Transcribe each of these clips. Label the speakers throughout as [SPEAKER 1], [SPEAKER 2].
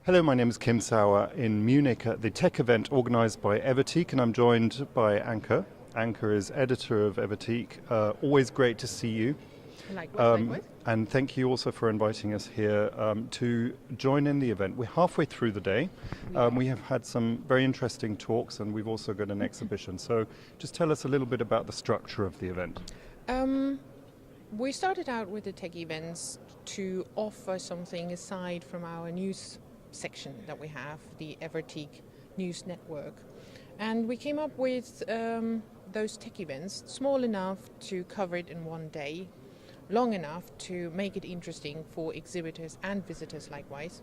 [SPEAKER 1] Hello, my name is Kim Sauer in Munich at the tech event organised by Evertiq, and I'm joined by Anke. Anke is editor of Evertiq. Always great to see you.
[SPEAKER 2] Likewise.
[SPEAKER 1] And thank you also for inviting us here to join in the event. We're halfway through the day. We have had some very interesting talks, and we've also got an exhibition. So just tell us a little bit about the structure of the event.
[SPEAKER 2] We started out with the tech events to offer something aside from our news section that we have, the Evertiq News Network. And we came up with those tech events, small enough to cover it in one day, long enough to make it interesting for exhibitors and visitors likewise,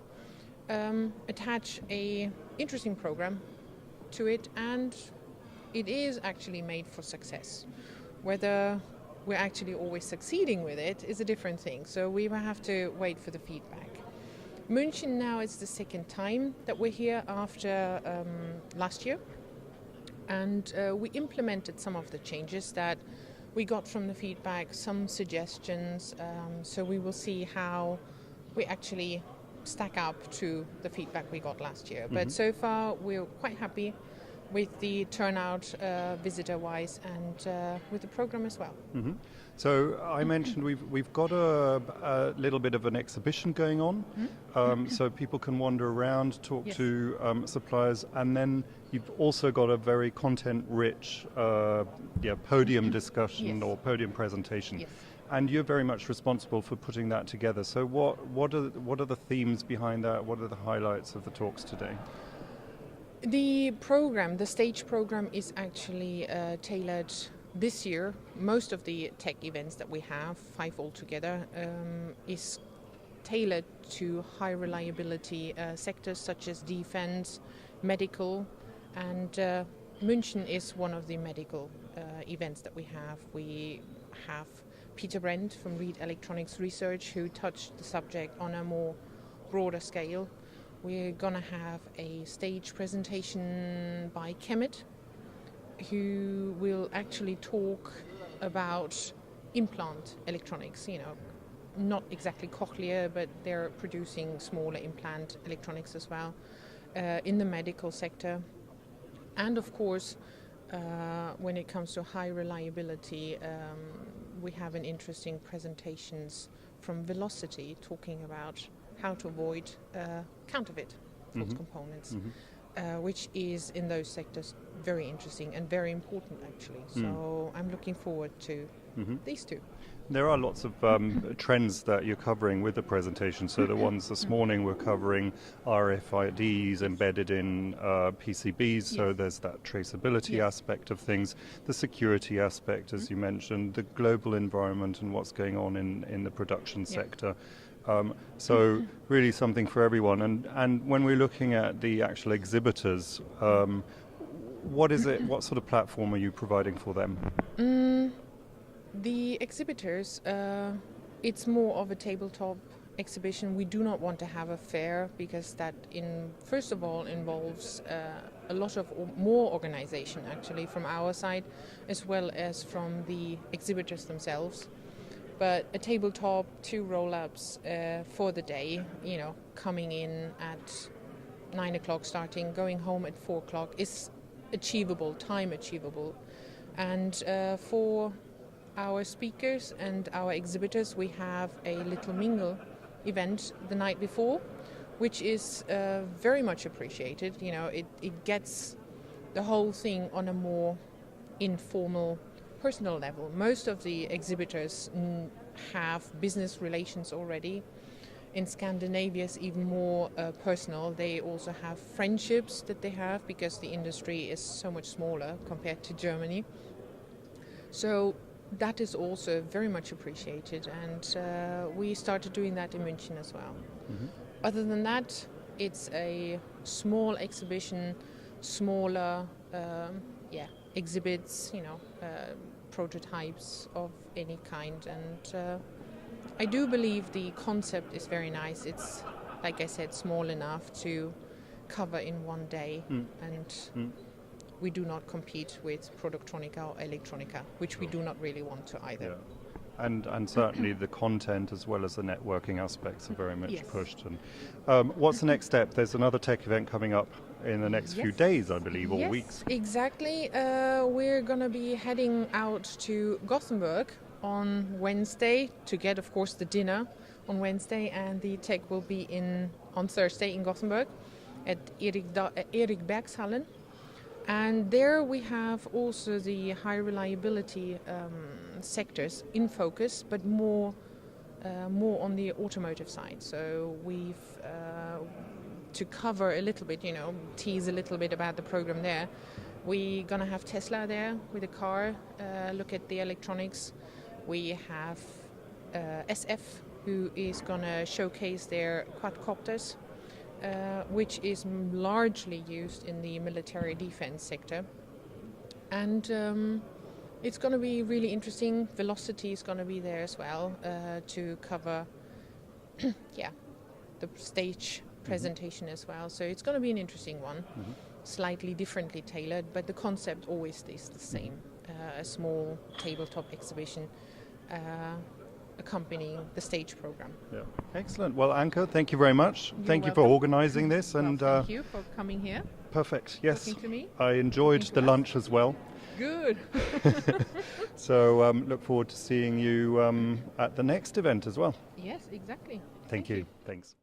[SPEAKER 2] attach a interesting program to it, and it is actually made for success. Whether we're actually always succeeding with it is a different thing, so we will have to wait for the feedback. München now is the second time that we're here after last year, and we implemented some of the changes that we got from the feedback, some suggestions, so we will see how we actually stack up to the feedback we got last year. But so far we're quite happy with the turnout visitor-wise and with the program as well.
[SPEAKER 1] So I mentioned we've got a little bit of an exhibition going on, so people can wander around, talk to suppliers, and then you've also got a very content-rich podium discussion or podium presentation.
[SPEAKER 2] Yes.
[SPEAKER 1] And you're very much responsible for putting that together. So what are the themes behind that? What are the highlights of the talks today?
[SPEAKER 2] The program, the stage program, is actually tailored this year. Most of the tech events that we have, 5 altogether, is tailored to high reliability sectors such as defense, medical, and München is one of the medical events that we have. We have Peter Brent from Reed Electronics Research, who touched the subject on a more broader scale. We're going to have a stage presentation by Chemet, who will actually talk about implant electronics, not exactly cochlear, but they're producing smaller implant electronics as well in the medical sector. And of course, when it comes to high reliability, we have an interesting presentations from Velocity talking about how to avoid counterfeit false components, which is in those sectors very interesting and very important actually. So I'm looking forward to these two.
[SPEAKER 1] There are lots of trends that you're covering with the presentation. So the ones this morning were covering RFIDs embedded in PCBs, so there's that traceability aspect of things, the security aspect, as you mentioned, the global environment and what's going on in the production sector. So really something for everyone. And when we're looking at the actual exhibitors, what is it? What sort of platform are you providing for them?
[SPEAKER 2] The exhibitors, it's more of a tabletop exhibition. We do not want to have a fair because that, first of all, involves a lot of more organization actually from our side as well as from the exhibitors themselves. But a tabletop, 2 roll-ups for the day, coming in at 9 o'clock starting, going home at 4 o'clock is achievable, time achievable. And for our speakers and our exhibitors, we have a little mingle event the night before, which is very much appreciated. It gets the whole thing on a more informal, personal level. Most of the exhibitors have business relations already. In Scandinavia, it's even more personal. They also have friendships that they have because the industry is so much smaller compared to Germany. So that is also very much appreciated, and we started doing that in München as well. Other than that, it's a small exhibition, smaller exhibits, prototypes of any kind, and I do believe the concept is very nice. It's, like I said, small enough to cover in one day, and we do not compete with Productronica or Electronica, which we do not really want to either.
[SPEAKER 1] And certainly the content as well as the networking aspects are very much
[SPEAKER 2] Yes.
[SPEAKER 1] pushed. And what's the next step? There's another tech event coming up in the next few
[SPEAKER 2] Yes.
[SPEAKER 1] days, I believe, or
[SPEAKER 2] Yes,
[SPEAKER 1] weeks.
[SPEAKER 2] exactly. We're going to be heading out to Gothenburg on Wednesday to get, of course, the dinner on Wednesday, and the tech will be on Thursday in Gothenburg at Erik Bergshallen. And there we have also the high reliability sectors in focus, but more on the automotive side. So we've to cover a little bit, tease a little bit about the program there. We're gonna have Tesla there with a car, look at the electronics. We have SF, who is gonna showcase their quadcopters, which is largely used in the military defense sector. And it's going to be really interesting. Velocity is going to be there as well to cover the stage presentation as well. So it's going to be an interesting one, slightly differently tailored, but the concept always stays the same. A small tabletop exhibition accompanying the stage program.
[SPEAKER 1] Yeah. Excellent. Well, Anke, thank you very much. Thank you for
[SPEAKER 2] welcome.
[SPEAKER 1] organising this.
[SPEAKER 2] Well,
[SPEAKER 1] And
[SPEAKER 2] thank you for coming here.
[SPEAKER 1] Perfect. Yes.
[SPEAKER 2] Talking to me.
[SPEAKER 1] I enjoyed
[SPEAKER 2] Talking
[SPEAKER 1] the
[SPEAKER 2] to us.
[SPEAKER 1] lunch as well.
[SPEAKER 2] Good.
[SPEAKER 1] So look forward to seeing you at the next event as well.
[SPEAKER 2] Yes, exactly.
[SPEAKER 1] Thank you. Thanks.